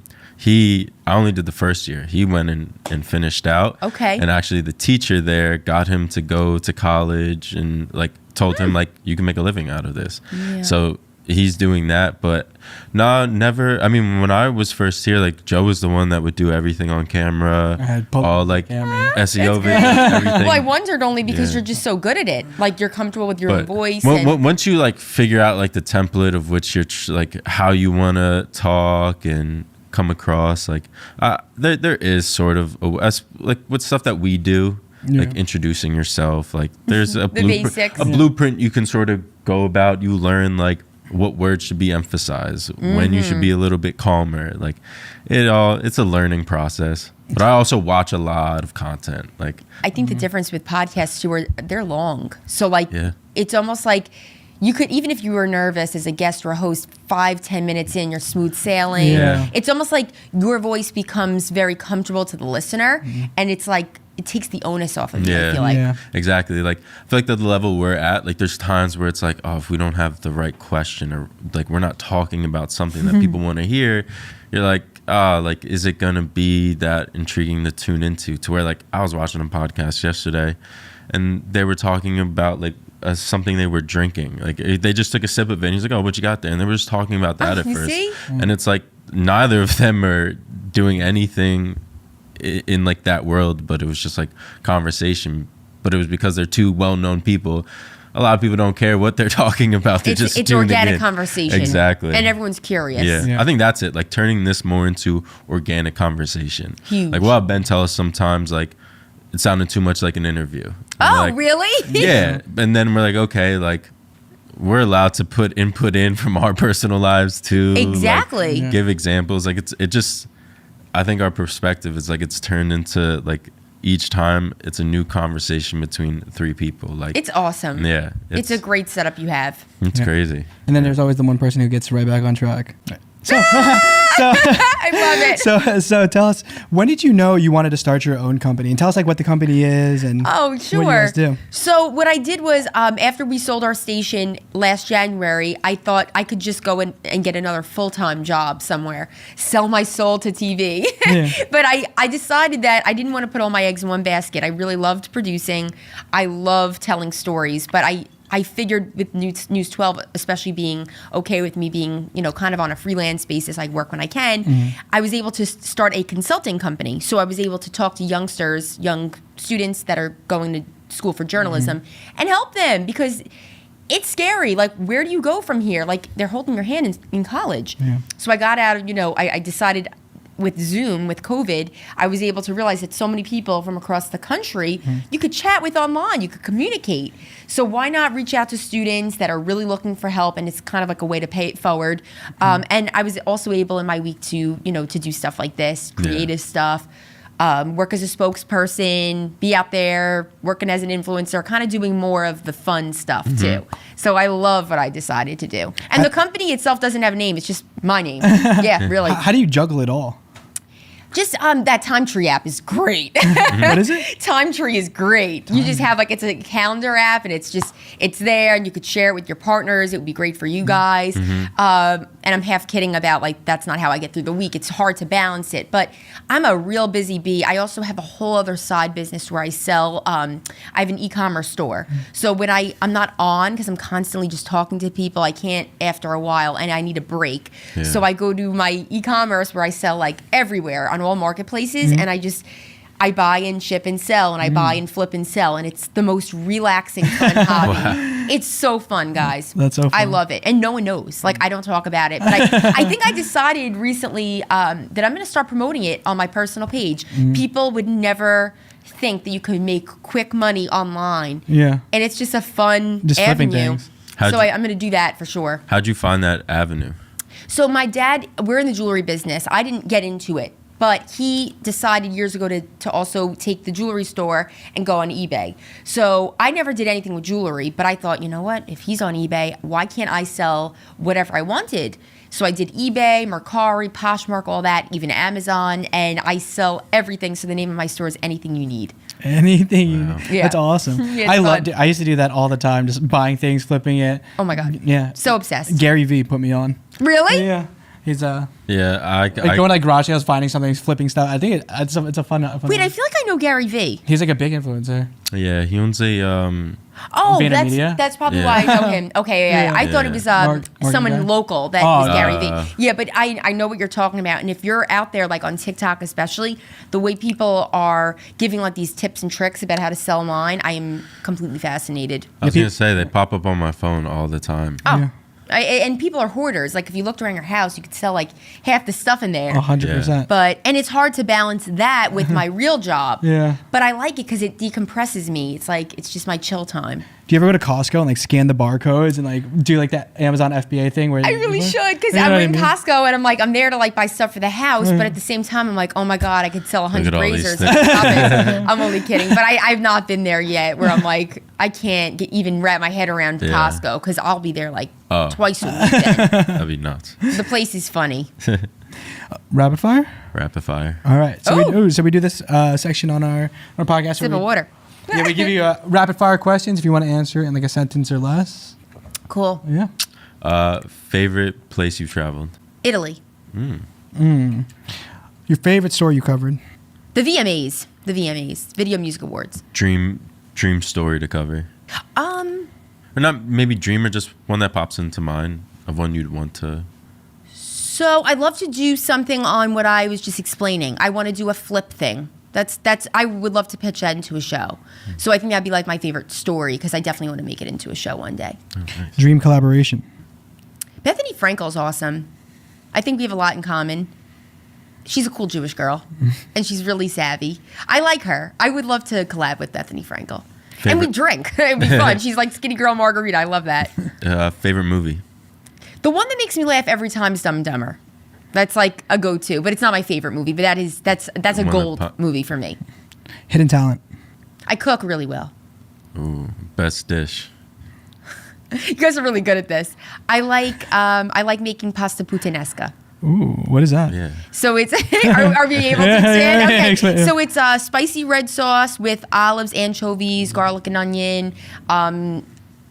Speaker 3: only did the first year. He went and finished out.
Speaker 4: Okay.
Speaker 3: And actually the teacher there got him to go to college and like told him like, you can make a living out of this.
Speaker 4: Yeah.
Speaker 3: So he's doing that, but no, never. I mean, when I was first here, like Joe was the one that would do everything on camera, all like SEO videos, everything.
Speaker 4: Well, I wondered only because you're just so good at it. Like you're comfortable with your own voice.
Speaker 3: Once you like figure out like the template of which you're like how you want to talk and come across, like there is sort of like with stuff that we do. Yeah. Like introducing yourself, like there's a blueprint you can sort of go about. You learn like what words should be emphasized, when you should be a little bit calmer. Like it's a learning process. But I also watch a lot of content. Like
Speaker 4: I think the difference with podcasts too, they're long. So like it's almost like you could, even if you were nervous as a guest or a host, 5-10 minutes in, you're smooth sailing. Yeah. It's almost like your voice becomes very comfortable to the listener, and it's like it takes the onus off of you, I feel like. Yeah.
Speaker 3: Exactly. Like I feel like the level we're at, like there's times where it's like, oh, if we don't have the right question or like we're not talking about something that people want to hear, you're like, like is it gonna be that intriguing to tune into? To where like I was watching a podcast yesterday and they were talking about like something they were drinking. Like they just took a sip of it and he's like, oh, what you got there? And they were just talking about that at first.
Speaker 4: See?
Speaker 3: And it's like neither of them are doing anything in like that world, but it was just like conversation. But it was because they're two well-known people. A lot of people don't care what they're talking about. They're it's
Speaker 4: organic conversation.
Speaker 3: Exactly.
Speaker 4: And everyone's curious.
Speaker 3: Yeah. I think that's it. Like turning this more into organic conversation.
Speaker 4: Huge.
Speaker 3: Like we'll have Ben tell us sometimes like it sounded too much like an interview.
Speaker 4: Oh,
Speaker 3: like,
Speaker 4: really?
Speaker 3: Yeah. And then we're like, okay, like we're allowed to put input in from our personal lives too.
Speaker 4: Exactly.
Speaker 3: Like, give examples. Like it just, I think our perspective is like it's turned into like each time it's a new conversation between three people. Like
Speaker 4: it's awesome.
Speaker 3: Yeah.
Speaker 4: It's a great setup you have.
Speaker 3: It's crazy.
Speaker 1: And then there's always the one person who gets right back on track. So
Speaker 4: I love
Speaker 1: it. So tell us, when did you know you wanted to start your own company? And tell us like what the company is and
Speaker 4: what you guys do. So what I did was after we sold our station last January, I thought I could just go and get another full-time job somewhere, sell my soul to TV. Yeah. But I decided that I didn't want to put all my eggs in one basket. I really loved producing. I love telling stories, but I figured with News 12, especially being okay with me being, kind of on a freelance basis, I work when I can, I was able to start a consulting company. So I was able to talk to young students that are going to school for journalism and help them because it's scary. Like, where do you go from here? Like, they're holding your hand in college. Yeah. So I got out of, I decided with Zoom, with COVID, I was able to realize that so many people from across the country, you could chat with online, you could communicate. So why not reach out to students that are really looking for help, and it's kind of like a way to pay it forward. And I was also able in my week to, to do stuff like this, creative stuff, work as a spokesperson, be out there working as an influencer, kind of doing more of the fun stuff too. So I love what I decided to do. And the company itself doesn't have a name, it's just my name. Yeah, really.
Speaker 1: How do you juggle it all?
Speaker 4: Just that Time Tree app is great.
Speaker 1: What is it?
Speaker 4: Time Tree is great. You just have it's a calendar app, and it's there, and you could share it with your partners. It would be great for you guys. And I'm half kidding about that's not how I get through the week. It's hard to balance it, but I'm a real busy bee. I also have a whole other side business where I sell. I have an e-commerce store. So when I'm not on because I'm constantly just talking to people, I can't after a while, and I need a break. Yeah. So I go to my e-commerce where I sell everywhere on all marketplaces, and I buy and ship and sell, and I buy and flip and sell, and it's the most relaxing, fun hobby. It's so fun, guys.
Speaker 1: That's so fun.
Speaker 4: I love it. And no one knows. Like, I don't talk about it. But I think I decided recently that I'm going to start promoting it on my personal page. People would never think that you could make quick money online.
Speaker 1: Yeah.
Speaker 4: And it's just a fun
Speaker 1: Just flipping
Speaker 4: avenue.
Speaker 1: things.
Speaker 4: So I'm going to do that for sure.
Speaker 3: How'd you find that avenue?
Speaker 4: So my dad, we're in the jewelry business. I didn't get into it. But he decided years ago to also take the jewelry store and go on eBay. So I never did anything with jewelry, but I thought, you know what? If he's on eBay, why can't I sell whatever I wanted? So I did eBay, Mercari, Poshmark, all that, even Amazon, and I sell everything. So the name of my store is Anything You Need.
Speaker 1: Anything.
Speaker 3: Wow.
Speaker 1: Yeah. That's awesome.
Speaker 4: Yeah,
Speaker 1: I
Speaker 4: fun.
Speaker 1: loved it. I used to do that all the time, just buying things, flipping it.
Speaker 4: Oh my God.
Speaker 1: Yeah.
Speaker 4: So obsessed.
Speaker 1: Gary V put me on.
Speaker 4: Really?
Speaker 1: Yeah. He's
Speaker 3: Yeah,
Speaker 1: like going like garage sales, finding something, flipping stuff. I think it's a fun.
Speaker 4: Wait, I feel like I know Gary V.
Speaker 1: He's like a big influencer.
Speaker 3: yeah, he owns a
Speaker 4: Oh,
Speaker 1: VaynerMedia?
Speaker 4: that's probably
Speaker 3: Yeah.
Speaker 4: why I know him. Okay, yeah. I thought it was
Speaker 1: Morgan
Speaker 4: someone
Speaker 1: guy?
Speaker 4: local that
Speaker 1: Oh,
Speaker 4: was Gary
Speaker 3: uh,
Speaker 4: V. Yeah, but I know what you're talking about. And if you're out there, like on TikTok especially, the way people are giving like these tips and tricks about how to sell online, I am completely fascinated.
Speaker 3: I was gonna say they pop up on my phone all the time.
Speaker 4: Oh.
Speaker 1: Yeah.
Speaker 4: And people are hoarders. Like if you looked around your house, you could sell like half the stuff in there.
Speaker 1: 100%.
Speaker 4: And it's hard to balance that with my real job.
Speaker 1: Yeah.
Speaker 4: But I like it because it decompresses me. It's like it's just my chill time.
Speaker 1: Do you ever go to Costco and like scan the barcodes and like do like that Amazon FBA thing where
Speaker 4: I really should because
Speaker 1: You know
Speaker 4: I'm
Speaker 1: what I
Speaker 4: in
Speaker 1: mean?
Speaker 4: Costco and I'm there to like buy stuff for the house, but at the same time I'm like, oh my God, I could sell 100
Speaker 3: Look at all these
Speaker 4: razors.
Speaker 3: things.
Speaker 4: Stop it. I'm only kidding, but I've not been there yet where I'm like, I can't even wrap my head around
Speaker 3: Yeah.
Speaker 4: Costco because I'll be there like
Speaker 3: Oh.
Speaker 4: twice a week. Then.
Speaker 3: That'd be nuts.
Speaker 4: The place is funny.
Speaker 1: rapid fire.
Speaker 3: Rapid fire.
Speaker 1: All right. So
Speaker 4: Oh.
Speaker 1: we do this section on our podcast.
Speaker 4: Sip
Speaker 1: where
Speaker 4: of water.
Speaker 1: Yeah, we give you rapid fire questions if you want to answer it in like a sentence or less.
Speaker 4: Cool.
Speaker 1: Yeah.
Speaker 3: Favorite place you've traveled?
Speaker 4: Italy.
Speaker 1: Your favorite store you covered?
Speaker 4: The VMAs. The VMAs. Video Music Awards.
Speaker 3: Dream story to cover. Or not maybe dream or just one that pops into mind of one you'd want to.
Speaker 4: So I'd love to do something on what I was just explaining. I want to do a flip thing. That's I would love to pitch that into a show. So I think that'd be like my favorite story because I definitely want to make it into a show one day.
Speaker 1: Dream collaboration.
Speaker 4: Bethany Frankel's awesome. I think we have a lot in common. She's a cool Jewish girl, and she's really savvy. I like her. I would love to collab with Bethany Frankel. And we drink. It'd be fun. She's like Skinny Girl Margarita. I love that.
Speaker 3: Favorite movie?
Speaker 4: The one that makes me laugh every time is Dumb and Dumber. That's like a go-to, but it's not my favorite movie. But that's a
Speaker 3: One
Speaker 4: gold
Speaker 3: that
Speaker 4: movie for me.
Speaker 1: Hidden talent.
Speaker 4: I cook really well.
Speaker 3: Ooh, best dish.
Speaker 4: You guys are really good at this. I like making pasta puttanesca.
Speaker 1: Ooh, what is that?
Speaker 3: Yeah.
Speaker 4: So it's are we able to
Speaker 1: Yeah,
Speaker 4: understand?
Speaker 1: yeah,
Speaker 4: Okay.
Speaker 1: explain, yeah.
Speaker 4: So it's spicy red sauce with olives, anchovies, garlic, and onion.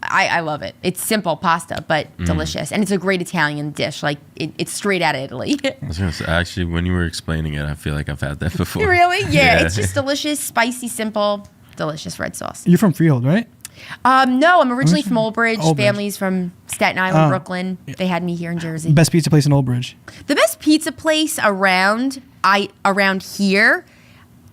Speaker 4: I love it. It's simple pasta, but delicious, and it's a great Italian dish. Like it's straight out of Italy.
Speaker 3: I was gonna say, actually, when you were explaining it, I feel like I've had that before.
Speaker 4: Really? Yeah. It's just delicious, spicy, simple, delicious red sauce.
Speaker 1: You're from Freehold, right?
Speaker 4: No, I'm originally from Old Bridge.
Speaker 1: Old Bridge.
Speaker 4: Family's from Staten Island,
Speaker 1: Oh.
Speaker 4: Brooklyn. They had me here in Jersey.
Speaker 1: Best pizza place in Old Bridge.
Speaker 4: The best pizza place around here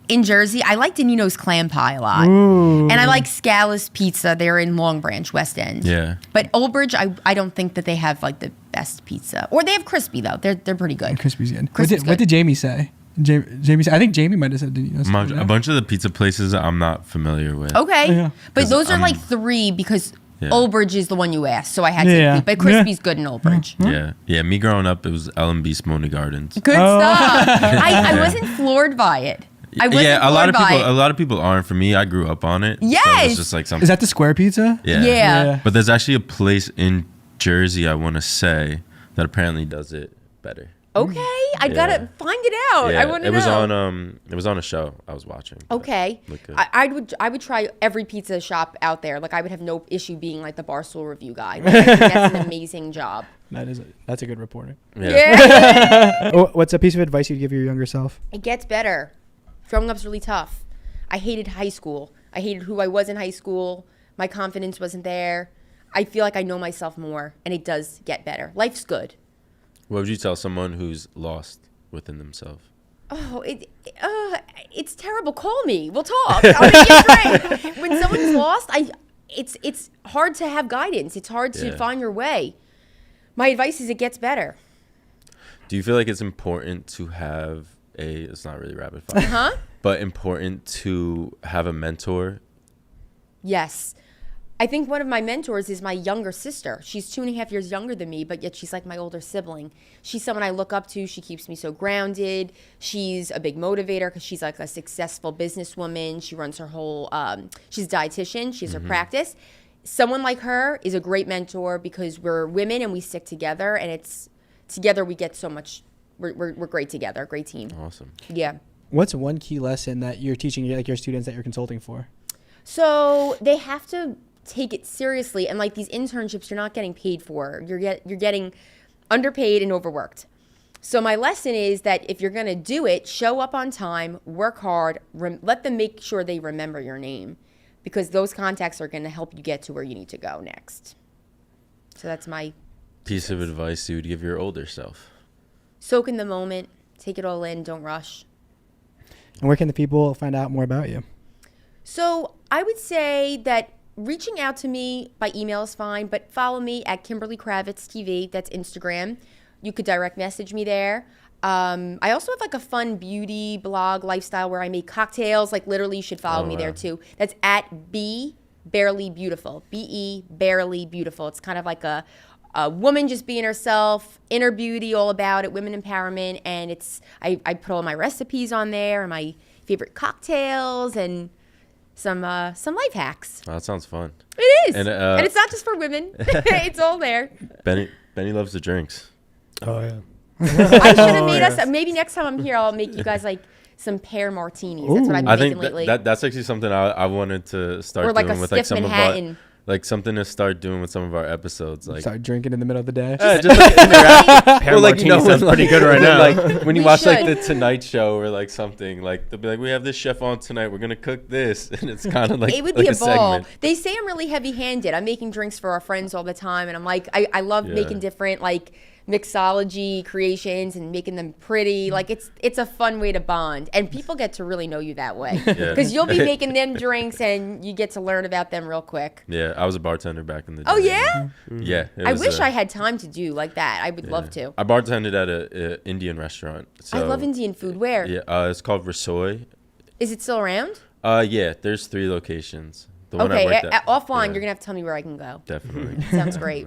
Speaker 4: in Jersey, I like Danino's Clam Pie a lot.
Speaker 1: Ooh.
Speaker 4: And I like Scala's Pizza. They're in Long Branch, West End.
Speaker 3: Yeah.
Speaker 4: But Old Bridge, I don't think that they have like the best pizza. Or they have Crispy though. They're pretty good.
Speaker 1: Crispy's good.
Speaker 4: Crispy's
Speaker 1: What did Jamie say? Jamie said, I think Jamie might have said Danino's.
Speaker 3: A bunch of the pizza places I'm not familiar with.
Speaker 4: Okay.
Speaker 1: Yeah.
Speaker 4: But
Speaker 3: 'Cause
Speaker 4: those are
Speaker 3: I'm-
Speaker 4: like three because
Speaker 3: Yeah.
Speaker 4: Old Bridge is the one you asked. So I had to
Speaker 1: Yeah.
Speaker 4: include. But Crispy's good in Old Bridge.
Speaker 3: Yeah. Me growing up, it was L&B Smony Gardens.
Speaker 4: Good
Speaker 1: Oh.
Speaker 4: stuff. I wasn't floored by it. I wasn't
Speaker 3: Yeah,
Speaker 4: floored by
Speaker 3: a
Speaker 4: it.
Speaker 3: lot of people aren't. For me, I grew up on it. So
Speaker 4: Yes.
Speaker 3: it's just like something.
Speaker 1: Is that the square pizza?
Speaker 3: Yeah.
Speaker 4: Yeah.
Speaker 3: But there's actually a place in Jersey, I want to say, that apparently does it better.
Speaker 4: Okay, I gotta find it out.
Speaker 3: Yeah,
Speaker 4: I want to know.
Speaker 3: it was on a show I was watching.
Speaker 4: Okay,
Speaker 3: Look good.
Speaker 4: I would try every pizza shop out there. Like I would have no issue being like the Barstool review guy. Like, I think that's an amazing job.
Speaker 1: That's a good reporter.
Speaker 4: Yeah.
Speaker 1: What's a piece of advice you'd give your younger self?
Speaker 4: It gets better. Growing up's really tough. I hated high school. I hated who I was in high school. My confidence wasn't there. I feel like I know myself more, and it does get better. Life's good.
Speaker 3: What would you tell someone who's lost within themselves?
Speaker 4: Oh, it's terrible. Call me. We'll talk. I'll make it straight. When someone's lost, it's hard to have guidance. It's hard to find your way. My advice is it gets better.
Speaker 3: Do you feel like it's important to have it's not really rapid fire, but important to have a mentor?
Speaker 4: Yes. I think one of my mentors is my younger sister. She's 2.5 years younger than me, but yet she's like my older sibling. She's someone I look up to. She keeps me so grounded. She's a big motivator because she's like a successful businesswoman. She runs her whole, she's a dietitian. She has her practice. Someone like her is a great mentor because we're women and we stick together, and together we get so much, we're great together, great team.
Speaker 3: Awesome.
Speaker 4: Yeah.
Speaker 1: What's one key lesson that you're teaching like your students that you're consulting for?
Speaker 4: So they have to take it seriously, and like these internships you're not getting paid for. You're getting underpaid and overworked. So my lesson is that if you're going to do it, show up on time, work hard, let them make sure they remember your name, because those contacts are going to help you get to where you need to go next. So that's my
Speaker 3: piece of advice you would give your older self.
Speaker 4: Soak in the moment, take it all in, don't rush.
Speaker 1: And where can the people find out more about you?
Speaker 4: So I would say that reaching out to me by email is fine, but follow me at Kimberly Kravitz TV. That's Instagram. You could direct message me there. I also have like a fun beauty blog lifestyle where I make cocktails. Like literally, you should follow me there too. That's at Be Barely Beautiful. BE Barely Beautiful. It's kind of like a woman just being herself, inner beauty, all about it, women empowerment, and I put all my recipes on there and my favorite cocktails and some life hacks.
Speaker 3: Oh, that sounds fun.
Speaker 4: It is, and it's not just for women. It's all there.
Speaker 3: Benny loves the drinks.
Speaker 2: Oh yeah.
Speaker 4: I should have made us. Maybe next time I'm here, I'll make you guys like some pear martinis. That's what I've been making lately.
Speaker 3: That's actually something I wanted to start
Speaker 4: like
Speaker 3: doing
Speaker 4: a
Speaker 3: with like
Speaker 4: stiff
Speaker 3: some
Speaker 4: Manhattan.
Speaker 3: of our, like something to start doing with some of our episodes. Like
Speaker 1: Start drinking in the middle of the day.
Speaker 3: just like interact.
Speaker 2: Pear martini sounds pretty good right now.
Speaker 3: Like when you
Speaker 4: We
Speaker 3: watch like
Speaker 4: should.
Speaker 3: the Tonight Show or like something, like they'll be like, we have this chef on tonight. We're gonna cook this, and it's kind of like
Speaker 4: It would
Speaker 3: like
Speaker 4: be a ball.
Speaker 3: segment.
Speaker 4: They say I'm really heavy-handed. I'm making drinks for our friends all the time, and I'm like, I love making different like mixology creations and making them pretty. Like it's a fun way to bond, and people get to really know you that way because you'll be making them drinks, and you get to learn about them real quick.
Speaker 3: Yeah, I was a bartender back in the day.
Speaker 4: Oh yeah,
Speaker 3: yeah.
Speaker 4: I wish I had time to do like that. I would love to.
Speaker 3: I bartended at a Indian restaurant. So,
Speaker 4: I love Indian food. Where?
Speaker 3: Yeah, it's called Rasoy.
Speaker 4: Is it still around?
Speaker 3: Yeah, there's 3 locations. The one I
Speaker 4: Okay,
Speaker 3: worked at,
Speaker 4: offline,
Speaker 3: yeah,
Speaker 4: you're gonna have to tell me where I can go.
Speaker 3: definitely.
Speaker 4: Sounds great.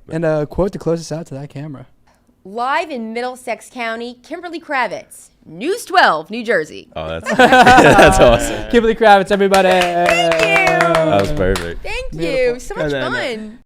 Speaker 1: And a quote to close us out to that camera.
Speaker 4: Live in Middlesex County, Kimberly Kravitz, News 12, New Jersey.
Speaker 3: Oh, that's awesome.
Speaker 1: Kimberly Kravitz, everybody.
Speaker 4: Thank you.
Speaker 3: That was perfect.
Speaker 4: Thank you. So much fun.